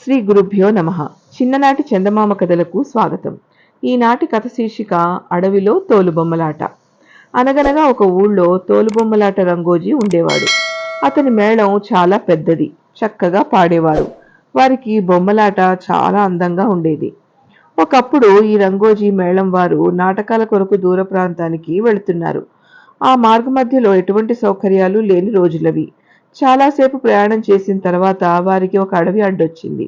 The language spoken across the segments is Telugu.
శ్రీ గురుభ్యో నమః. చిన్ననాటి చందమామ కథలకు స్వాగతం. ఈనాటి కథ శీర్షిక అడవిలో తోలుబొమ్మలాట. అనగనగా ఒక ఊళ్ళో తోలుబొమ్మలాట రంగోజీ ఉండేవాడు. అతని మేళం చాలా పెద్దది, చక్కగా పాడేవారు. వారికి బొమ్మలాట చాలా అందంగా ఉండేది. ఒకప్పుడు ఈ రంగోజీ మేళం వారు నాటకాల కొరకు దూర ప్రాంతానికి వెళుతున్నారు. ఆ మార్గ మధ్యలో ఎటువంటి సౌకర్యాలు లేని రోజులవి. చాలాసేపు ప్రయాణం చేసిన తర్వాత వారికి ఒక అడవి అడ్డొచ్చింది.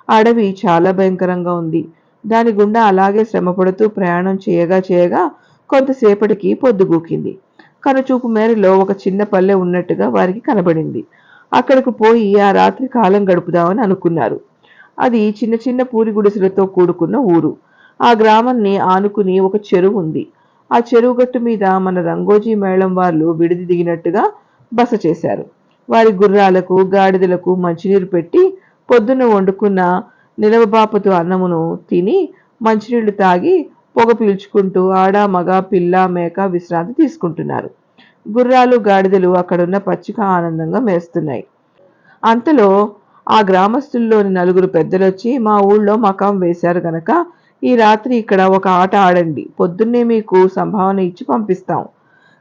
ఆ అడవి చాలా భయంకరంగా ఉంది. దాని గుండా అలాగే శ్రమపడుతూ ప్రయాణం చేయగా కొంతసేపటికి పొద్దుగూకింది. కనుచూపు మేరలో ఒక చిన్న పల్లె ఉన్నట్టుగా వారికి కనబడింది. అక్కడకు పోయి ఆ రాత్రి కాలం గడుపుదామని అనుకున్నారు. అది చిన్న చిన్న పూరి గుడిసెలతో కూడుకున్న ఊరు. ఆ గ్రామాన్ని ఆనుకుని ఒక చెరువు ఉంది. ఆ చెరువు గట్టు మీద మన రంగోజీ మేళం వాళ్ళు విడిది దిగినట్టుగా బస చేశారు. వారి గుర్రాలకు గాడిదలకు మంచినీరు పెట్టి పొద్దున్న వండుకున్న నిలవబాపతు అన్నమును తిని మంచినీళ్లు తాగి పొగ పీల్చుకుంటూ ఆడ మగ పిల్ల మేక విశ్రాంతి తీసుకుంటున్నారు. గుర్రాలు గాడిదలు అక్కడున్న పచ్చిక ఆనందంగా మేస్తున్నాయి. అంతలో ఆ గ్రామస్తుల్లోని నలుగురు పెద్దలొచ్చి, మా ఊళ్ళో మకాం వేశారు గనక ఈ రాత్రి ఇక్కడ ఒక ఆట ఆడండి, పొద్దున్నే మీకు సంభావన ఇచ్చి పంపిస్తాం.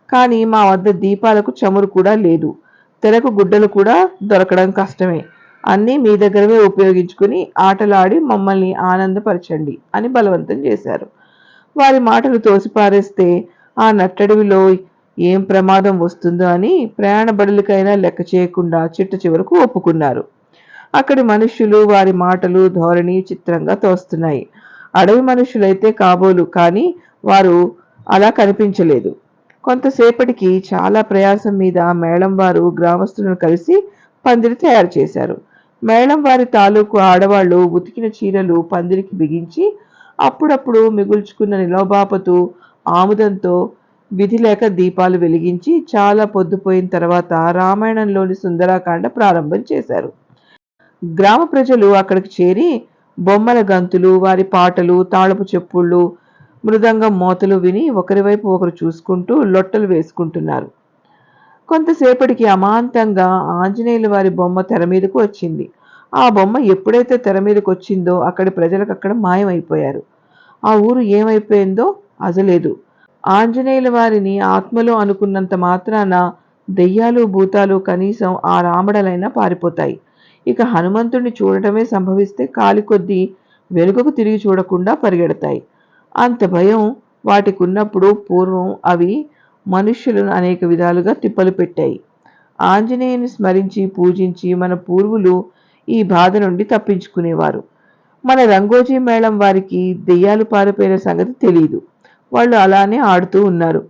కానీ మా వద్ద దీపాలకు చమురు కూడా లేదు, తెరకు గుడ్డలు కూడా దొరకడం కష్టమే. అన్నీ మీ దగ్గరవే ఉపయోగించుకుని ఆటలాడి మమ్మల్ని ఆనందపరచండి అని బలవంతం చేశారు. వారి మాటలు తోసిపారేస్తే ఆ నట్టడవిలో ఏం ప్రమాదం వస్తుందో అని ప్రయాణ బడులకైనా లెక్క చేయకుండా చిట్ట చివరకు ఒప్పుకున్నారు. అక్కడి మనుష్యులు వారి మాటలు ధోరణి చిత్రంగా తోస్తున్నాయి. అడవి మనుషులైతే కాబోలు, కానీ వారు అలా కనిపించలేదు. కొంతసేపటికి చాలా ప్రయాసం మీద మేళం వారు గ్రామస్తులను కలిసి పందిరి తయారు చేశారు. మేళం వారి తాలూకు ఆడవాళ్లు ఉతికిన చీరలు పందిరికి బిగించి అప్పుడప్పుడు మిగుల్చుకున్న నిలవబాపతు ఆముదంతో విధి లేక దీపాలు వెలిగించి చాలా పొద్దుపోయిన తర్వాత రామాయణంలోని సుందరాకాండ ప్రారంభం చేశారు. గ్రామ ప్రజలు అక్కడికి చేరి బొమ్మల గంతులు, వారి పాటలు, తాళపు చెప్పుళ్ళు, మృదంగం మోతలు విని ఒకరివైపు ఒకరు చూసుకుంటూ లొట్టలు వేసుకుంటున్నారు. కొంతసేపటికి అమాంతంగా ఆంజనేయుల వారి బొమ్మ తెర మీదకు వచ్చింది. ఆ బొమ్మ ఎప్పుడైతే తెర మీదకు వచ్చిందో అక్కడి ప్రజలకు అక్కడ మాయమైపోయారు. ఆ ఊరు ఏమైపోయిందో అజలేదు. ఆంజనేయుల వారిని ఆత్మలో అనుకున్నంత మాత్రాన దెయ్యాలు భూతాలు కనీసం ఆ రామడలైనా పారిపోతాయి. ఇక హనుమంతుడిని చూడటమే సంభవిస్తే కాలి కొద్దీ వెనుకకు తిరిగి చూడకుండా పరిగెడతాయి. అంత భయం వాటికున్నప్పుడు పూర్వం అవి మనుష్యులను అనేక విధాలుగా తిప్పలు పెట్టాయి. ఆంజనేయుని స్మరించి పూజించి మన పూర్వులు ఈ బాధ నుండి తప్పించుకునేవారు. మన రంగోజీ మేళం వారికి దెయ్యాలు పారిపోయిన సంగతి తెలియదు. వాళ్ళు అలానే ఆడుతూ ఉన్నారు.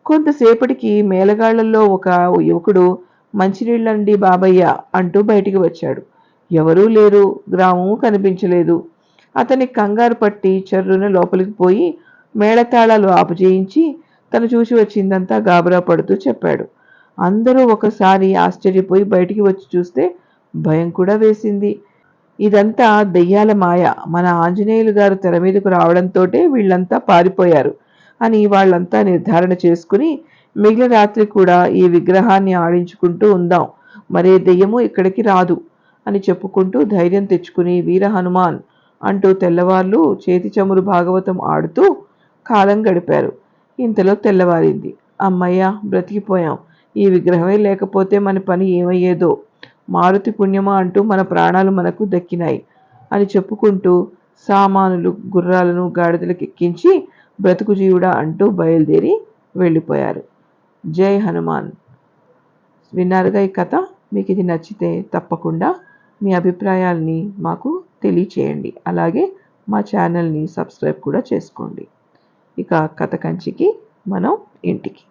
కొంతసేపటికి మేళగాళ్లలో ఒక యువకుడు మంచినీళ్ళండి బాబయ్య అంటూ బయటికి వచ్చాడు. ఎవరూ లేరు, గ్రామము కనిపించలేదు. అతని కంగారు పట్టి చర్రున లోపలికి పోయి మేళతాళాలు ఆపుజేయించి తను చూసి వచ్చిందంతా గాబరా పడుతూ చెప్పాడు. అందరూ ఒకసారి ఆశ్చర్యపోయి బయటికి వచ్చి చూస్తే భయం కూడా వేసింది. ఇదంతా దెయ్యాల మాయ, మన ఆంజనేయులు గారు తెర మీదకు రావడంతోటే వీళ్ళంతా పారిపోయారు అని వాళ్ళంతా నిర్ధారణ చేసుకుని మిగిలిన రాత్రి కూడా ఈ విగ్రహాన్ని ఆడించుకుంటూ ఉందాం, మరే దెయ్యము ఇక్కడికి రాదు అని చెప్పుకుంటూ ధైర్యం తెచ్చుకుని వీర హనుమాన్ అంటూ తెల్లవార్లు చేతి చమురు భాగవతం ఆడుతూ కాలం గడిపారు. ఇంతలో తెల్లవారింది. అమ్మయ్య, బ్రతికిపోయాం, ఈ విగ్రహమే లేకపోతే మన పని ఏమయ్యేదో, మారుతి పుణ్యమా అంటూ మన ప్రాణాలు మనకు దక్కినాయి అని చెప్పుకుంటూ సామానులు గుర్రాలను గాడిదలకు ఎక్కించి బ్రతుకు జీవుడా అంటూ బయలుదేరి వెళ్ళిపోయారు. జై హనుమాన్. విన్నారుగా ఈ కథ. మీకు ఇది నచ్చితే తప్పకుండా మీ అభిప్రాయాల్ని మాకు తెలియచేయండి. అలాగే మా ఛానల్ని సబ్స్క్రైబ్ కూడా చేసుకోండి. ఇక కథ కంచికి మనం ఇంటికి.